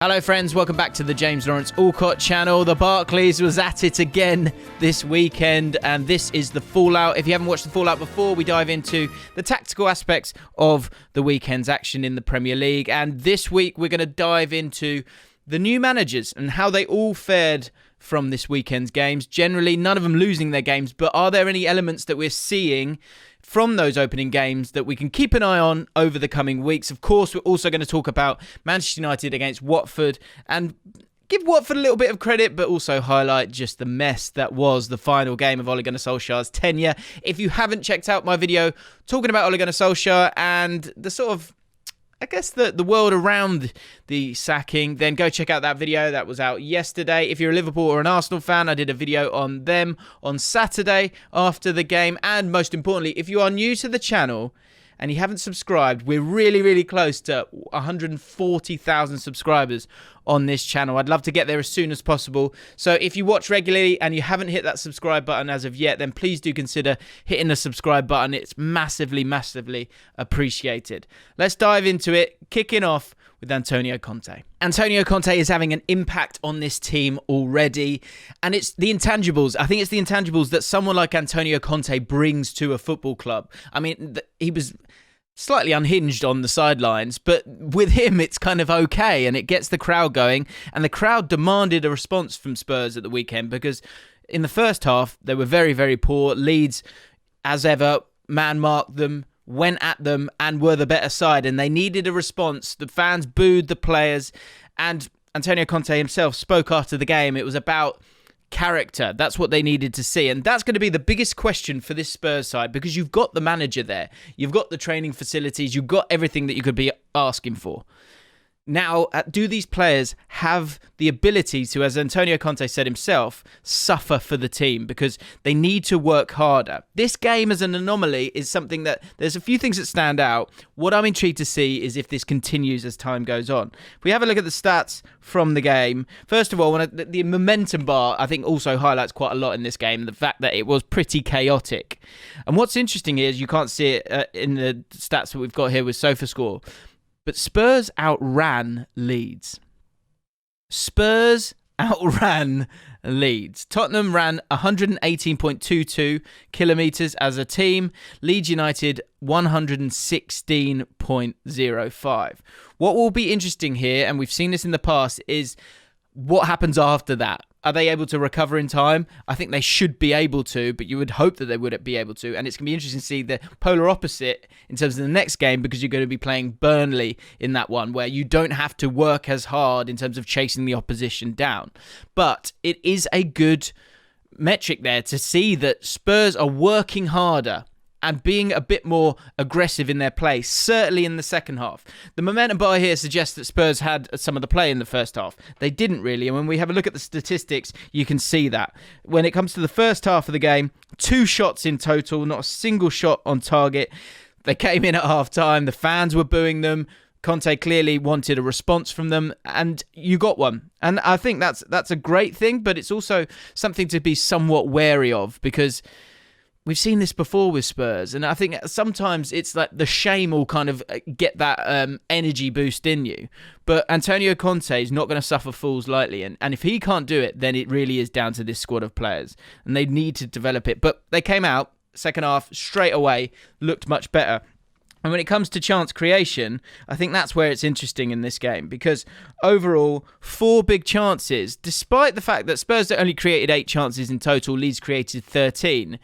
Hello friends, welcome back to the James Lawrence Allcott channel. The Barclays was at it again this weekend, and this is the fallout. If you haven't watched the fallout before, we dive into the tactical aspects of the weekend's action in the Premier League, and this week we're going to dive into the new managers and how they all fared from this weekend's games. Generally, none of them losing their games, but are there any elements that we're seeing from those opening games that we can keep an eye on over the coming weeks? Of course, we're also going to talk about Manchester United against Watford and give Watford a little bit of credit, but also highlight just the mess that was the final game of Ole Gunnar Solskjaer's tenure. If you haven't checked out my video talking about Ole Gunnar Solskjaer and the sort of, I guess, the world around the sacking, then go check out that video that was out yesterday. If you're a Liverpool or an Arsenal fan, I did a video on them on Saturday after the game. And most importantly, if you are new to the channel and you haven't subscribed, we're really, really close to 140,000 subscribers on this channel. I'd love to get there as soon as possible. So if you watch regularly and you haven't hit that subscribe button as of yet, then please do consider hitting the subscribe button. It's massively, massively appreciated. Let's dive into it, kicking off with Antonio Conte. Antonio Conte is having an impact on this team already, and it's the intangibles. I think it's the intangibles that someone like Antonio Conte brings to a football club. I mean, he was slightly unhinged on the sidelines, but with him it's kind of okay, and it gets the crowd going, and the crowd demanded a response from Spurs at the weekend because in the first half they were very, very poor. Leeds, as ever, man-marked them, went at them and were the better side, and they needed a response. The fans booed the players, and Antonio Conte himself spoke after the game. It was about character. That's what they needed to see, and that's going to be the biggest question for this Spurs side, because you've got the manager there, you've got the training facilities, you've got everything that you could be asking for. Now, do these players have the ability to, as Antonio Conte said himself, suffer for the team? Because they need to work harder. This game as an anomaly is something that there's a few things that stand out. What I'm intrigued to see is if this continues as time goes on. If we have a look at the stats from the game, first of all, the momentum bar, I think, also highlights quite a lot in this game, the fact that it was pretty chaotic. And what's interesting is you can't see it in the stats that we've got here with SofaScore, but Spurs outran Leeds. Spurs outran Leeds. Tottenham ran 118.22 kilometres as a team. Leeds United 116.05. What will be interesting here, and we've seen this in the past, is what happens after that. Are they able to recover in time? I think they should be able to, but you would hope that they would be able to. And it's going to be interesting to see the polar opposite in terms of the next game, because you're going to be playing Burnley in that one, where you don't have to work as hard in terms of chasing the opposition down. But it is a good metric there to see that Spurs are working harder and being a bit more aggressive in their play, certainly in the second half. The momentum bar here suggests that Spurs had some of the play in the first half. They didn't really, and when we have a look at the statistics, you can see that. When it comes to the first half of the game, 2 shots in total, not a single shot on target. They came in at half-time, the fans were booing them. Conte clearly wanted a response from them, and you got one. And I think that's a great thing, but it's also something to be somewhat wary of, because we've seen this before with Spurs, and I think sometimes it's like the shame will kind of get that energy boost in you. But Antonio Conte is not going to suffer fools lightly, and if he can't do it, then it really is down to this squad of players, and they need to develop it. But they came out, second half, straight away, looked much better. And when it comes to chance creation, I think that's where it's interesting in this game, because overall, 4 big chances, despite the fact that Spurs only created 8 chances in total, Leeds created 13.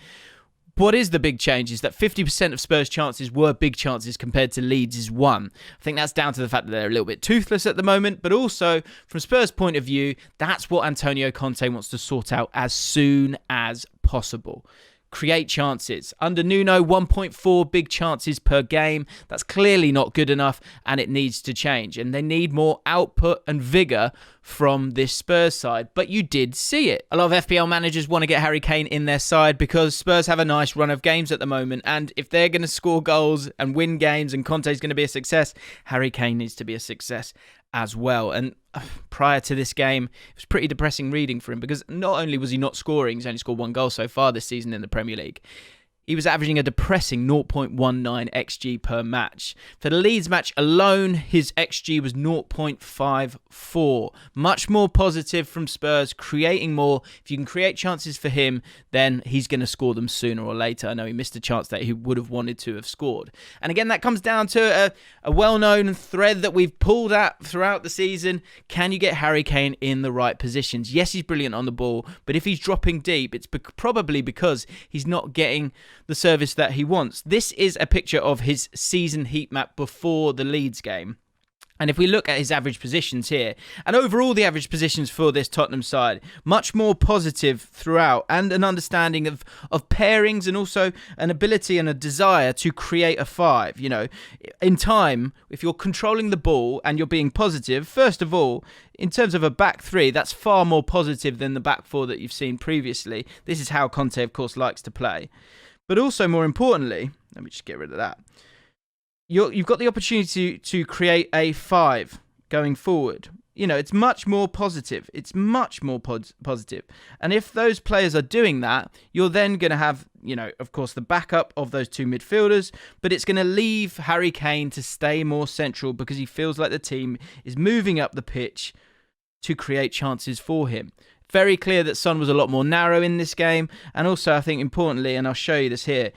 What is the big change is that 50% of Spurs' chances were big chances compared to Leeds' 1. I think that's down to the fact that they're a little bit toothless at the moment, but also, from Spurs' point of view, that's what Antonio Conte wants to sort out as soon as possible. Create chances. Under Nuno, 1.4 big chances per game. That's clearly not good enough, and it needs to change. And they need more output and vigour from this Spurs side. But you did see it. A lot of FPL managers want to get Harry Kane in their side because Spurs have a nice run of games at the moment. And if they're going to score goals and win games and Conte's going to be a success, Harry Kane needs to be a success as well. And prior to this game, it was pretty depressing reading for him, because not only was he not scoring, he's only scored 1 goal so far this season in the Premier League, he was averaging a depressing 0.19 XG per match. For the Leeds match alone, his XG was 0.54. Much more positive from Spurs, creating more. If you can create chances for him, then he's going to score them sooner or later. I know he missed a chance that he would have wanted to have scored. And again, that comes down to a well-known thread that we've pulled at throughout the season. Can you get Harry Kane in the right positions? Yes, he's brilliant on the ball, but if he's dropping deep, it's probably because he's not getting the service that he wants. This is a picture of his season heat map before the Leeds game. And if we look at his average positions here, and overall the average positions for this Tottenham side, much more positive throughout, and an understanding of pairings, and also an ability and a desire to create a five. You know, in time, if you're controlling the ball and you're being positive, first of all, in terms of a back three, that's far more positive than the back four that you've seen previously. This is how Conte, of course, likes to play. But also, more importantly, let me just get rid of that. You've got the opportunity to create a five going forward. You know, it's much more positive. It's much more positive. And if those players are doing that, you're then going to have, you know, of course, the backup of those two midfielders, but it's going to leave Harry Kane to stay more central because he feels like the team is moving up the pitch to create chances for him. Very clear that Son was a lot more narrow in this game. And also, I think importantly, and I'll show you this here,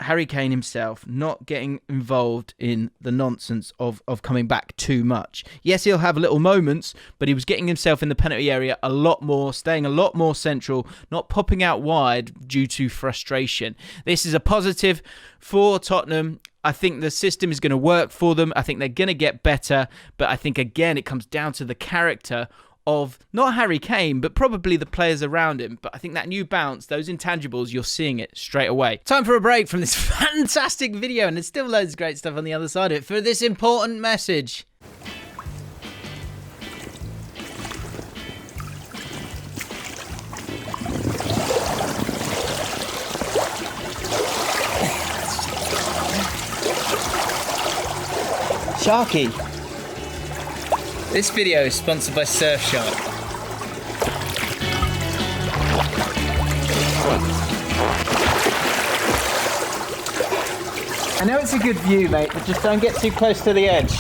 Harry Kane himself not getting involved in the nonsense of coming back too much. Yes, he'll have little moments, but he was getting himself in the penalty area a lot more, staying a lot more central, not popping out wide due to frustration. This is a positive for Tottenham. I think the system is going to work for them. I think they're going to get better. But I think, again, it comes down to the character of not Harry Kane, but probably the players around him. But I think that new bounce, those intangibles, you're seeing it straight away. Time for a break from this fantastic video, and there's still loads of great stuff on the other side of it, for this important message. Sharky. This video is sponsored by Surfshark. I know it's a good view, mate, but just don't get too close to the edge.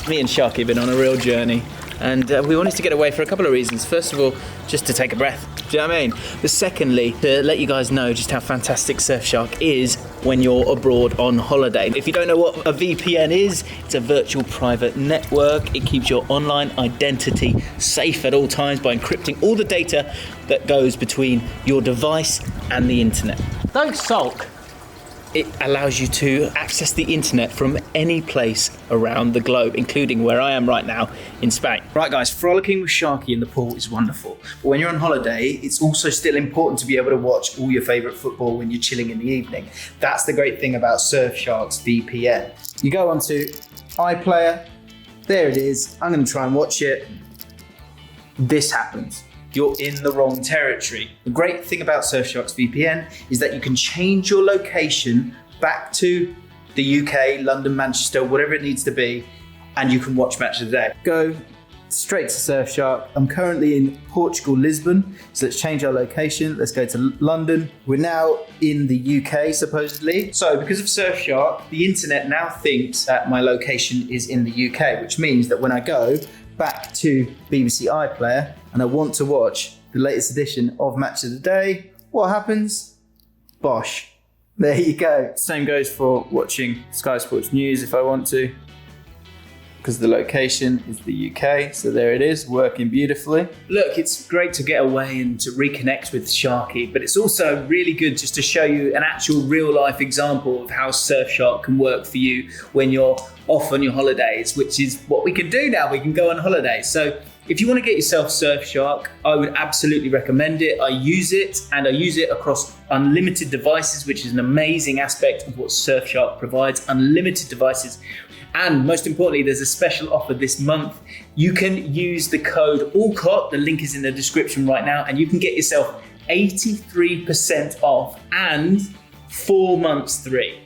Me and Sharky have been on a real journey, and we wanted to get away for a couple of reasons. First of all, just to take a breath. Do you know what I mean? But secondly, to let you guys know just how fantastic Surfshark is when you're abroad on holiday. If you don't know what a VPN is, it's a virtual private network. It keeps your online identity safe at all times by encrypting all the data that goes between your device and the internet. Don't sulk. It allows you to access the internet from any place around the globe, including where I am right now in Spain. Right, guys, frolicking with Sharky in the pool is wonderful. But when you're on holiday, it's also still important to be able to watch all your favourite football when you're chilling in the evening. That's the great thing about Surfshark's VPN. You go onto iPlayer, there it is. I'm going to try and watch it. This happens. You're in the wrong territory. The great thing about Surfshark's VPN is that you can change your location back to the UK, London, Manchester, whatever it needs to be, and you can watch Match of the Day. Go straight to Surfshark. I'm currently in Portugal, Lisbon, so let's change our location. Let's go to London. We're now in the UK, supposedly. So because of Surfshark, the internet now thinks that my location is in the UK, which means that when I go back to BBC iPlayer and I want to watch the latest edition of Match of the Day, what happens? Bosh. There you go. Same goes for watching Sky Sports News if I want to, because the location is the UK. So there it is, working beautifully. Look, it's great to get away and to reconnect with Sharky, but it's also really good just to show you an actual real life example of how Surfshark can work for you when you're off on your holidays, which is what we can do now. We can go on holiday. So if you want to get yourself Surfshark, I would absolutely recommend it. I use it, and I use it across unlimited devices, which is an amazing aspect of what Surfshark provides, unlimited devices. And most importantly, there's a special offer this month. You can use the code Allcott, the link is in the description right now, and you can get yourself 83% off and 4 months free.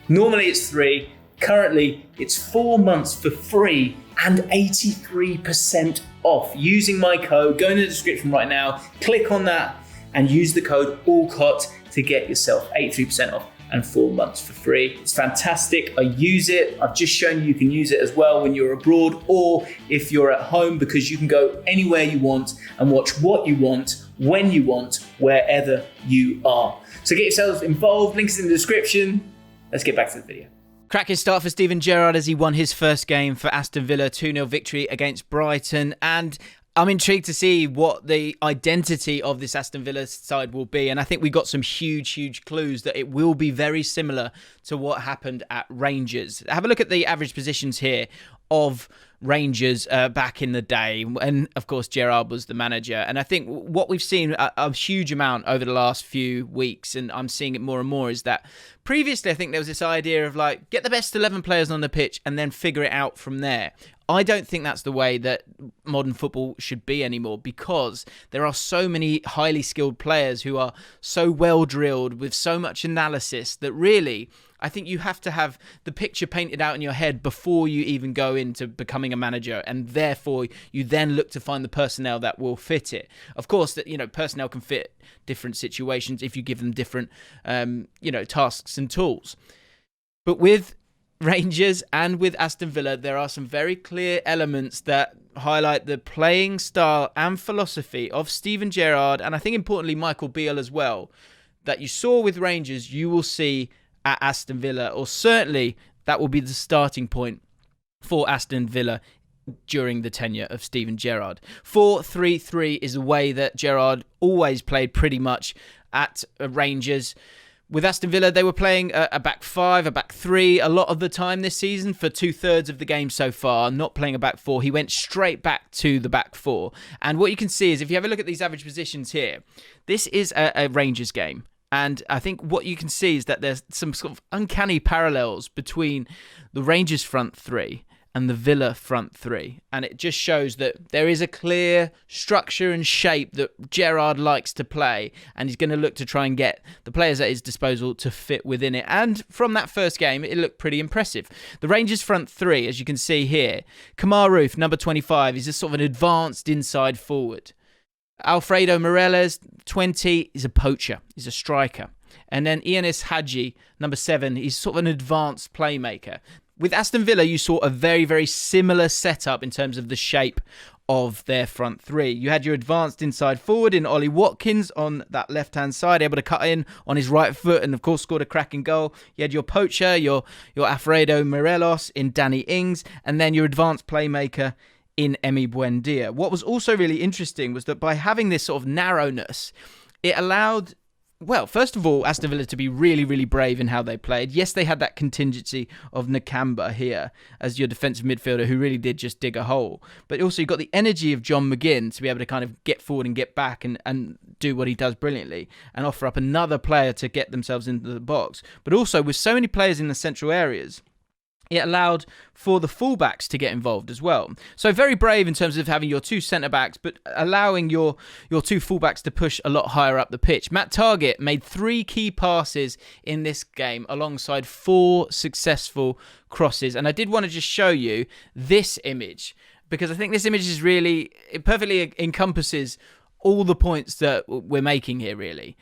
Normally it's 3, currently it's 4 months for free and 83% off using my code. Go in the description right now, click on that and use the code Allcott to get yourself 83% off and 4 months for free. It's fantastic. I use it. I've just shown you can use it as well when you're abroad or if you're at home, because you can go anywhere you want and watch what you want, when you want, wherever you are. So get yourselves involved. Links in the description. Let's get back to the video. Cracking start for Steven Gerrard as he won his first game for Aston Villa, 2-0 victory against Brighton. And I'm intrigued to see what the identity of this Aston Villa side will be. And I think we got some huge clues that it will be very similar to what happened at Rangers. Have a look at the average positions here of Rangers back in the day. And of course, Gerrard was the manager. And I think what we've seen a huge amount over the last few weeks, and I'm seeing it more and more, is that previously I think there was this idea of like, get the best 11 players on the pitch and then figure it out from there. I don't think that's the way that modern football should be anymore, because there are so many highly skilled players who are so well drilled with so much analysis that really I think you have to have the picture painted out in your head before you even go into becoming a manager, and therefore you then look to find the personnel that will fit it. Of course, that personnel can fit different situations if you give them different tasks and tools. But with Rangers and with Aston Villa, there are some very clear elements that highlight the playing style and philosophy of Steven Gerrard, and I think importantly Michael Beale as well, that you saw with Rangers, you will see at Aston Villa, or certainly that will be the starting point for Aston Villa during the tenure of Steven Gerrard. 4-3-3 is the way that Gerrard always played pretty much at Rangers. With Aston Villa, they were playing a back five, a back three a lot of the time this season for 2/3 of the game so far, not playing a back four. He went straight back to the back four. And what you can see is, if you have a look at these average positions here, this is a Rangers game. And I think what you can see is that there's some sort of uncanny parallels between the Rangers front three and the Villa front three. And it just shows that there is a clear structure and shape that Gerrard likes to play, and he's going to look to try and get the players at his disposal to fit within it. And from that first game, it looked pretty impressive. The Rangers front three, as you can see here, Kemar Roofe, number 25, is a sort of an advanced inside forward. Alfredo Morelos, 20, is a poacher. He's a striker. And then Ioannis Hadji, number 7, he's sort of an advanced playmaker. With Aston Villa, you saw a very, very similar setup in terms of the shape of their front three. You had your advanced inside forward in Ollie Watkins on that left-hand side, able to cut in on his right foot and, of course, scored a cracking goal. You had your poacher, your Alfredo Morelos in Danny Ings, and then your advanced playmaker in Emi Buendia. What was also really interesting was that by having this sort of narrowness, it allowed, well, first of all, Aston Villa to be really, really brave in how they played. Yes, they had that contingency of Nakamba here as your defensive midfielder who really did just dig a hole. But also you got the energy of John McGinn to be able to kind of get forward and get back and do what he does brilliantly and offer up another player to get themselves into the box. But also with so many players in the central areas, it allowed for the fullbacks to get involved as well. So very brave in terms of having your two centre-backs, but allowing your two fullbacks to push a lot higher up the pitch. Matt Targett made 3 key passes in this game alongside 4 successful crosses. And I did want to just show you this image, because I think this image is really, it perfectly encompasses all the points that we're making here, really.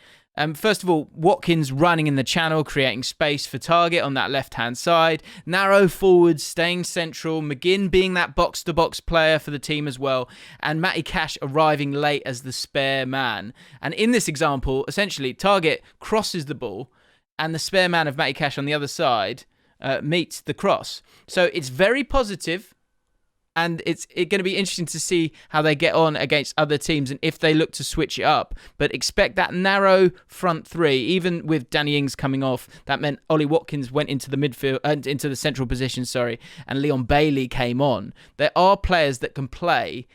First of all, Watkins running in the channel, creating space for Targett on that left-hand side. Narrow forwards, staying central. McGinn being that box-to-box player for the team as well. And Matty Cash arriving late as the spare man. And in this example, essentially, Targett crosses the ball and the spare man of Matty Cash on the other side meets the cross. So it's very positive. And it's going to be interesting to see how they get on against other teams and if they look to switch it up. But expect that narrow front three, even with Danny Ings coming off. That meant Ollie Watkins went into the midfield, into the central position, and Leon Bailey came on. There are players that can play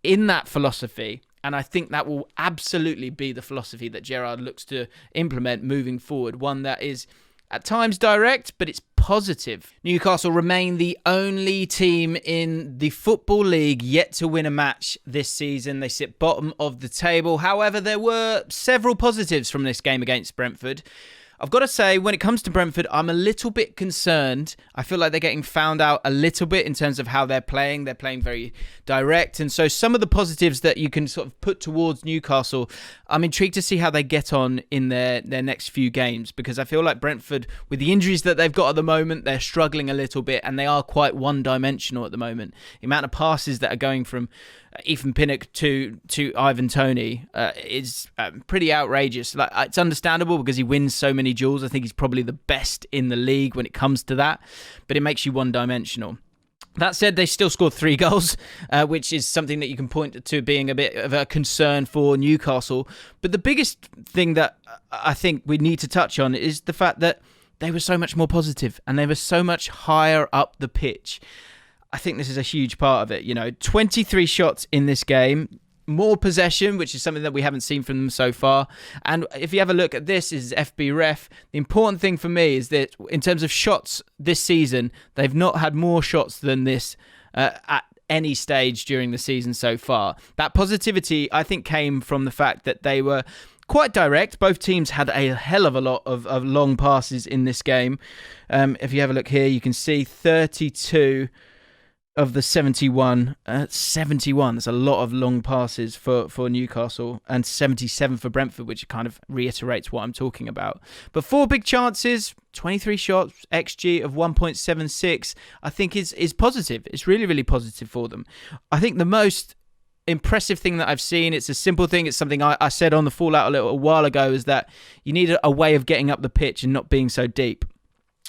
in that philosophy. And I think that will absolutely be the philosophy that Gerrard looks to implement moving forward. One that is at times direct, but it's positive. Newcastle remain the only team in the Football League yet to win a match this season. They sit bottom of the table. However, there were several positives from this game against Brentford. I've got to say, when it comes to Brentford, I'm a little bit concerned. I feel like they're getting found out a little bit in terms of how they're playing. They're playing very direct. And so some of the positives that you can sort of put towards Newcastle, I'm intrigued to see how they get on in their next few games, because I feel like Brentford, with the injuries that they've got at the moment, they're struggling a little bit, and they are quite one-dimensional at the moment. The amount of passes that are going from Ethan Pinnock to Ivan Toney is pretty outrageous. Like, it's understandable because he wins so many duels. I think he's probably the best in the league when it comes to that, but it makes you one-dimensional. That said, they still scored 3 goals, which is something that you can point to being a bit of a concern for Newcastle. But the biggest thing that I think we need to touch on is the fact that they were so much more positive and they were so much higher up the pitch. I think this is a huge part of it. 23 shots in this game, more possession, which is something that we haven't seen from them so far. And if you have a look at this, is FB Ref. The important thing for me is that in terms of shots this season, they've not had more shots than this at any stage during the season so far. That positivity, I think, came from the fact that they were quite direct. Both teams had a hell of a lot of long passes in this game. If you have a look here, you can see 32 of the 71. 71, that's a lot of long passes for Newcastle, and 77 for Brentford, which kind of reiterates what I'm talking about. But 4 big chances, 23 shots, XG of 1.76, I think is positive. It's really, really positive for them. I think the most impressive thing that I've seen, it's a simple thing, it's something I said on the Fallout a little while ago, is that you need a way of getting up the pitch and not being so deep.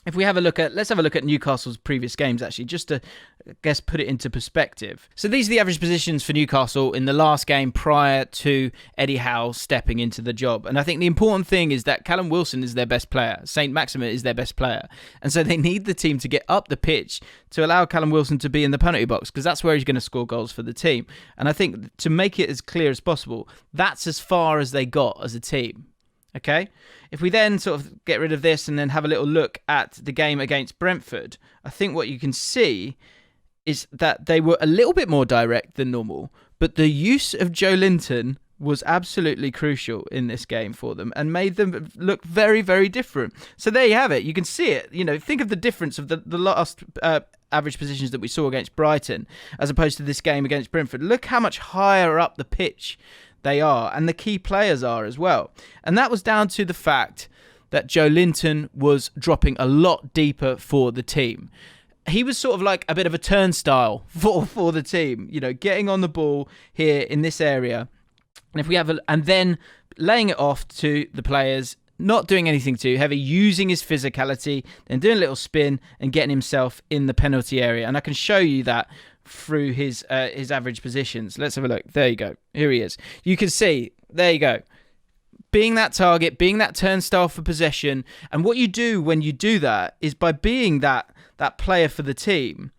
If we have a look at, let's have a look at Newcastle's previous games, actually, just to, I guess, put it into perspective. So these are the average positions for Newcastle in the last game prior to Eddie Howe stepping into the job. And I think the important thing is that Callum Wilson is their best player. St. Maximin is their best player. And so they need the team to get up the pitch to allow Callum Wilson to be in the penalty box, because that's where he's going to score goals for the team. And I think to make it as clear as possible, that's as far as they got as a team. Okay, if we then sort of get rid of this and then have a little look at the game against Brentford, I think what you can see is that they were a little bit more direct than normal, but the use of Joelinton was absolutely crucial in this game for them and made them look very, very different. So there you have it. You can see it. Think of the difference of the last average positions that we saw against Brighton as opposed to this game against Brentford. Look how much higher up the pitch they are, and the key players are as well. And that was down to the fact that Joelinton was dropping a lot deeper for the team. He was sort of like a bit of a turnstile for the team, getting on the ball here in this area. And if we have and then laying it off to the players, not doing anything too heavy, using his physicality, then doing a little spin and getting himself in the penalty area. And I can show you that through his average positions. Let's have a look. There you go. Here he is. You can see, there you go. Being that target, being that turnstile for possession. And what you do when you do that is by being that player for the team,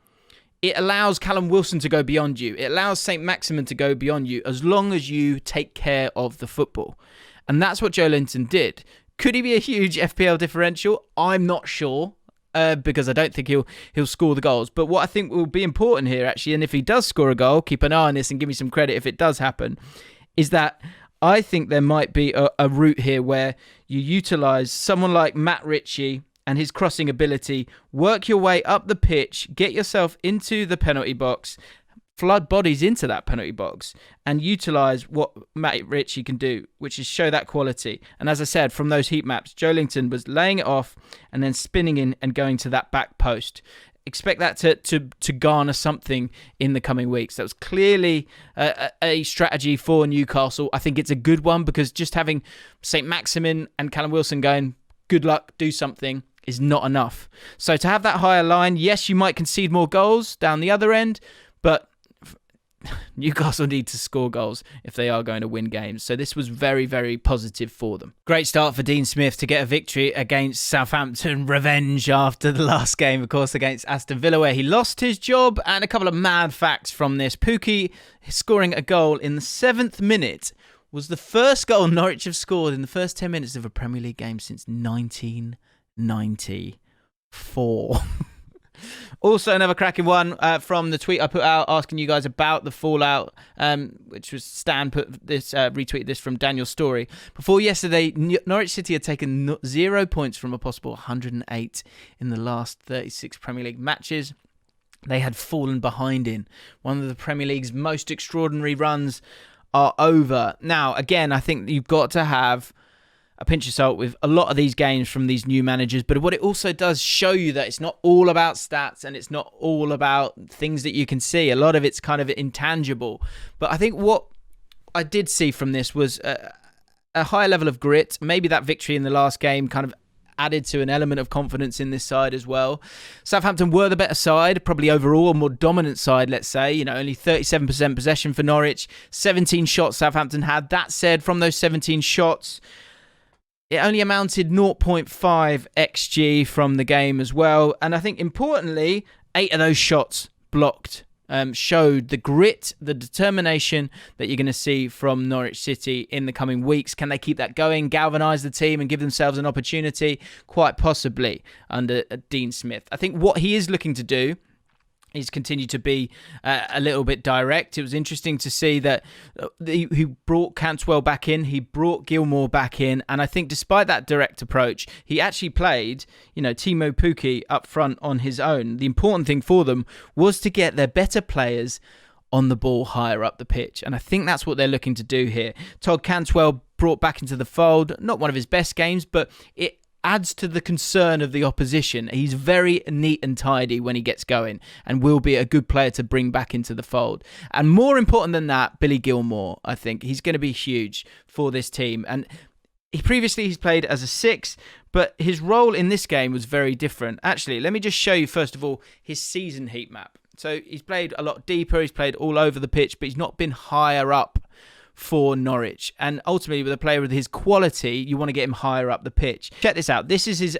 it allows Callum Wilson to go beyond you. It allows St. Maximin to go beyond you as long as you take care of the football. And that's what Joelinton did. Could he be a huge FPL differential? I'm not sure. Because I don't think he'll score the goals. But what I think will be important here, actually, and if he does score a goal, keep an eye on this and give me some credit if it does happen, is that I think there might be a route here where you utilise someone like Matt Ritchie and his crossing ability, work your way up the pitch, get yourself into the penalty box, flood bodies into that penalty box, and utilise what Matt Ritchie can do, which is show that quality. And as I said, from those heat maps, Joelinton was laying it off and then spinning in and going to that back post. Expect that to garner something in the coming weeks. That was clearly a strategy for Newcastle. I think it's a good one, because just having St. Maximin and Callum Wilson going, good luck, do something, is not enough. So to have that higher line, yes, you might concede more goals down the other end, but Newcastle need to score goals if they are going to win games. So this was very, very positive for them. Great start for Dean Smith to get a victory against Southampton. Revenge after the last game, of course, against Aston Villa, where he lost his job. And a couple of mad facts from this. Pukki scoring a goal in the 7th minute was the first goal Norwich have scored in the first 10 minutes of a Premier League game since 1994. Also, another cracking one from the tweet I put out asking you guys about the fallout, which was Stan put this, retweeted this from Daniel's story. Before yesterday, Norwich City had taken 0 points from a possible 108 in the last 36 Premier League matches. They had fallen behind in. One of the Premier League's most extraordinary runs are over. Now, again, I think you've got to have a pinch of salt with a lot of these games from these new managers, but what it also does show you that it's not all about stats and it's not all about things that you can see. A lot of it's kind of intangible. But I think what I did see from this was a higher level of grit. Maybe that victory in the last game kind of added to an element of confidence in this side as well. Southampton were the better side, probably overall a more dominant side, let's say. Only 37% possession for Norwich, 17 shots Southampton had. That said, from those 17 shots, it only amounted 0.5 XG from the game as well. And I think importantly, 8 of those shots blocked. Showed the grit, the determination that you're going to see from Norwich City in the coming weeks. Can they keep that going, galvanise the team and give themselves an opportunity? Quite possibly under Dean Smith. I think what he is looking to do is continue to be a little bit direct. It was interesting to see that he brought Cantwell back in, he brought Gilmour back in, and I think despite that direct approach, he actually played, Timo Pukki up front on his own. The important thing for them was to get their better players on the ball higher up the pitch, and I think that's what they're looking to do here. Todd Cantwell brought back into the fold, not one of his best games, but it adds to the concern of the opposition. He's very neat and tidy when he gets going and will be a good player to bring back into the fold. And more important than that, Billy Gilmour, I think. He's going to be huge for this team. And he's played as a 6, but his role in this game was very different. Actually, let me just show you, first of all, his season heat map. So he's played a lot deeper, he's played all over the pitch, but he's not been higher up for Norwich. And ultimately, with a player with his quality, you want to get him higher up the pitch. Check this out. This is his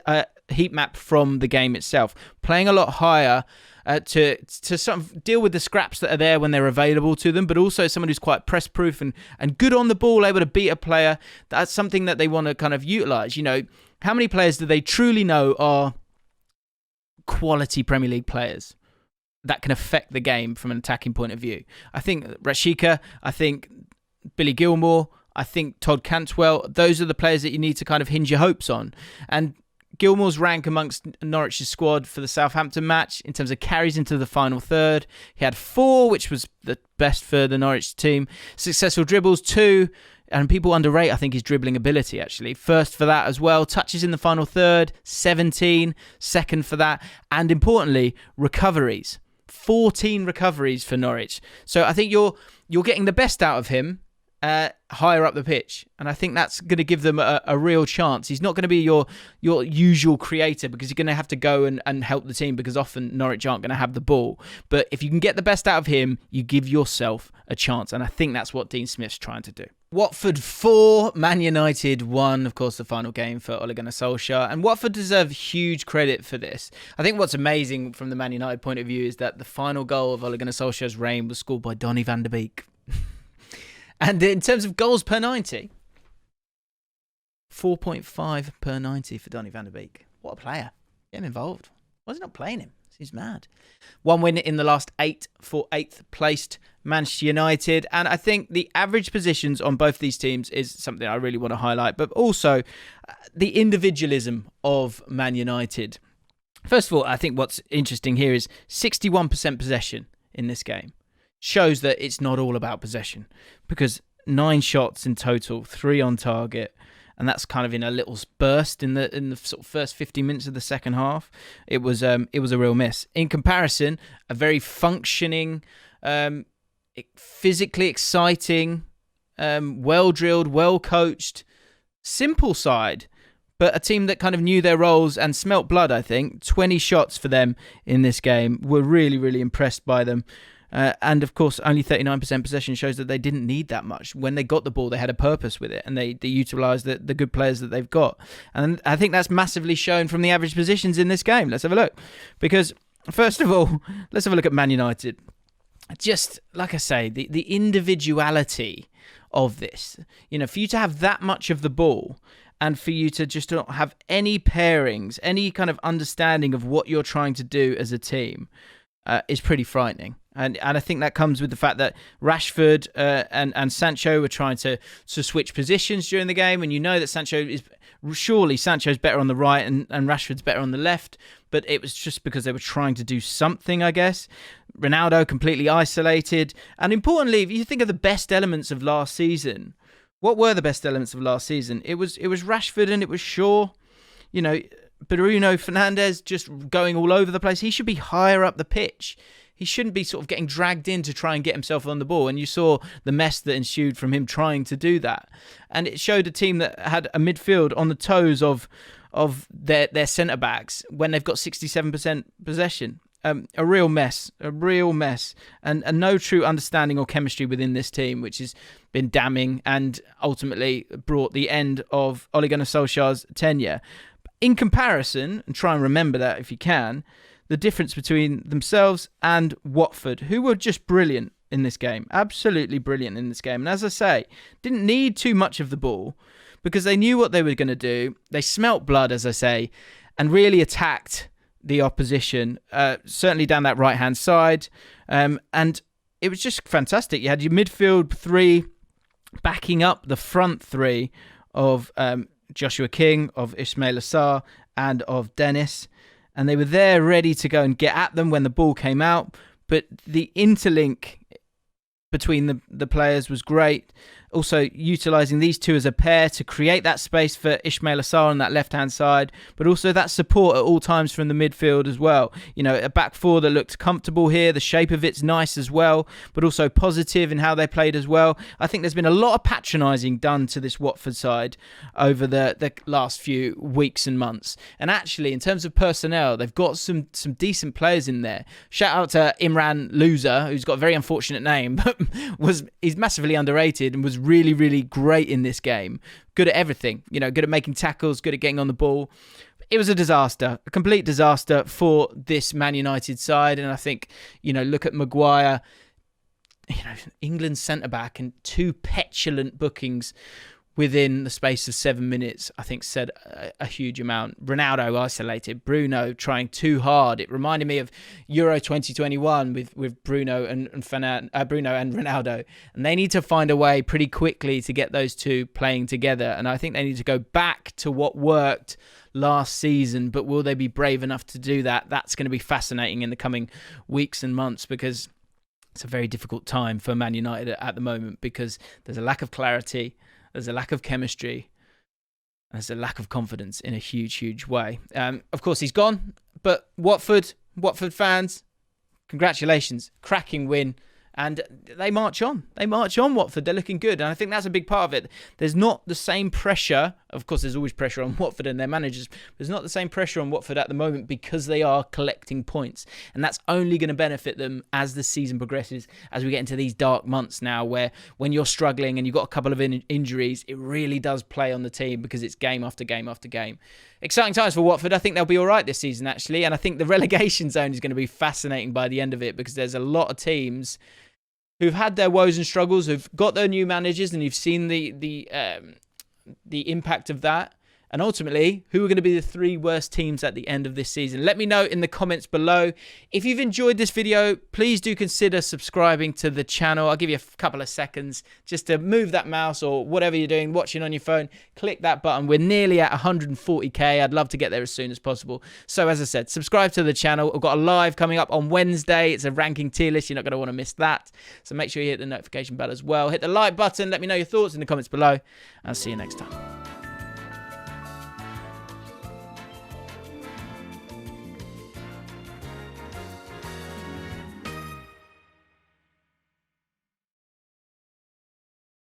heat map from the game itself. Playing a lot higher to sort of deal with the scraps that are there when they're available to them, but also someone who's quite press-proof and good on the ball, able to beat a player. That's something that they want to kind of utilise. How many players do they truly know are quality Premier League players that can affect the game from an attacking point of view? I think Rashica, I think Billy Gilmour, I think Todd Cantwell, those are the players that you need to kind of hinge your hopes on. And Gilmour's rank amongst Norwich's squad for the Southampton match in terms of carries into the final third. He had 4, which was the best for the Norwich team. Successful dribbles, 2. And people underrate, I think, his dribbling ability, actually. First for that as well. Touches in the final third, 17. Second for that. And importantly, recoveries. 14 recoveries for Norwich. So I think you're getting the best out of him higher up the pitch, and I think that's going to give them a real chance. He's not going to be your usual creator because you're going to have to go and help the team because often Norwich aren't going to have the ball. But if you can get the best out of him, you give yourself a chance, and I think that's what Dean Smith's trying to do. Watford 4, Man United 1, of course, the final game for Ole Gunnar Solskjaer, and Watford deserve huge credit for this. I think what's amazing from the Man United point of view is that the final goal of Ole Gunnar Solskjaer's reign was scored by Donny van der Beek. And in terms of goals per 90, 4.5 per 90 for Donny van der Beek. What a player. Get him involved. Why is he not playing him? He's mad. 1 win in the last 8 for 8th placed Manchester United. And I think the average positions on both these teams is something I really want to highlight, but also the individualism of Man United. First of all, I think what's interesting here is 61% possession in this game. Shows that it's not all about possession, because 9 shots in total, 3 on target, and that's kind of in a little burst in the sort of first 50 minutes of the second half. It was a real miss. In comparison, a very functioning, physically exciting, well drilled, well coached, simple side, but a team that kind of knew their roles and smelt blood. I think 20 shots for them in this game. We're really, really impressed by them. And of course, only 39% possession shows that they didn't need that much. When they got the ball, they had a purpose with it, and they utilised the good players that they've got. And I think that's massively shown from the average positions in this game. Let's have a look. Because, first of all, let's have a look at Man United. Just, like I say, the individuality of this. For you to have that much of the ball and for you to just not have any pairings, any kind of understanding of what you're trying to do as a team is pretty frightening. And I think that comes with the fact that Rashford and Sancho were trying to switch positions during the game, and you know that Sancho's better on the right and Rashford's better on the left, but it was just because they were trying to do something, I guess. Ronaldo completely isolated, and importantly, if you think of the best elements of last season, what were the best elements of last season? It was Rashford and it was Shaw. You know, Bruno Fernandes just going all over the place. He should be higher up the pitch. He shouldn't be sort of getting dragged in to try and get himself on the ball. And you saw the mess that ensued from him trying to do that. And it showed a team that had a midfield on the toes of their centre-backs when they've got 67% possession. A real mess. And no true understanding or chemistry within this team, which has been damning and ultimately brought the end of Ole Gunnar Solskjaer's tenure. In comparison, and try and remember that if you can, the difference between themselves and Watford, who were just brilliant in this game. Absolutely brilliant in this game. And as I say, didn't need too much of the ball because they knew what they were going to do. They smelt blood, as I say, and really attacked the opposition, certainly down that right-hand side. And it was just fantastic. You had your midfield three backing up the front three of Joshua King, of Ismail Assar, and of Dennis. And they were there ready to go and get at them when the ball came out. But the interlink between the players was great. Also utilising these two as a pair to create that space for Ismail Assar on that left-hand side, but also that support at all times from the midfield as well. You know, a back four that looked comfortable here. The shape of it's nice as well, but also positive in how they played as well. I think there's been a lot of patronising done to this Watford side over the last few weeks and months. And actually, in terms of personnel, they've got some decent players in there. Shout out to Imran Loser, who's got a very unfortunate name, but he's massively underrated and was really, really great in this game. Good at everything, you know, good at making tackles, good at getting on the ball. It was a disaster, a complete disaster for this Man United side. And I think, you know, look at Maguire, you know, England's centre-back, and two petulant bookings within the space of 7 minutes, I think said a huge amount. Ronaldo isolated, Bruno trying too hard. It reminded me of Euro 2021 with Bruno and Ronaldo. And they need to find a way pretty quickly to get those two playing together. And I think they need to go back to what worked last season. But will they be brave enough to do that? That's going to be fascinating in the coming weeks and months, because it's a very difficult time for Man United at the moment, because there's a lack of clarity. There's a lack of chemistry. There's a lack of confidence in a huge, huge way. Of course, he's gone. But Watford fans, congratulations. Cracking win. And they march on. Watford. They're looking good. And I think that's a big part of it. There's not the same pressure. Of course, there's always pressure on Watford and their managers. There's not the same pressure on Watford at the moment because they are collecting points. And that's only going to benefit them as the season progresses, as we get into these dark months now, where when you're struggling and you've got a couple of injuries, it really does play on the team because it's game after game after game. Exciting times for Watford. I think they'll be all right this season, actually. And I think the relegation zone is going to be fascinating by the end of it, because there's a lot of teams who've had their woes and struggles, who've got their new managers, and you've seen the impact of that. And ultimately, who are going to be the three worst teams at the end of this season? Let me know in the comments below. If you've enjoyed this video, please do consider subscribing to the channel. I'll give you a couple of seconds just to move that mouse, or whatever you're doing, watching on your phone. Click that button. We're nearly at 140k. I'd love to get there as soon as possible. So as I said, subscribe to the channel. I've got a live coming up on Wednesday. It's a ranking tier list. You're not going to want to miss that. So make sure you hit the notification bell as well. Hit the like button. Let me know your thoughts in the comments below. I'll see you next time.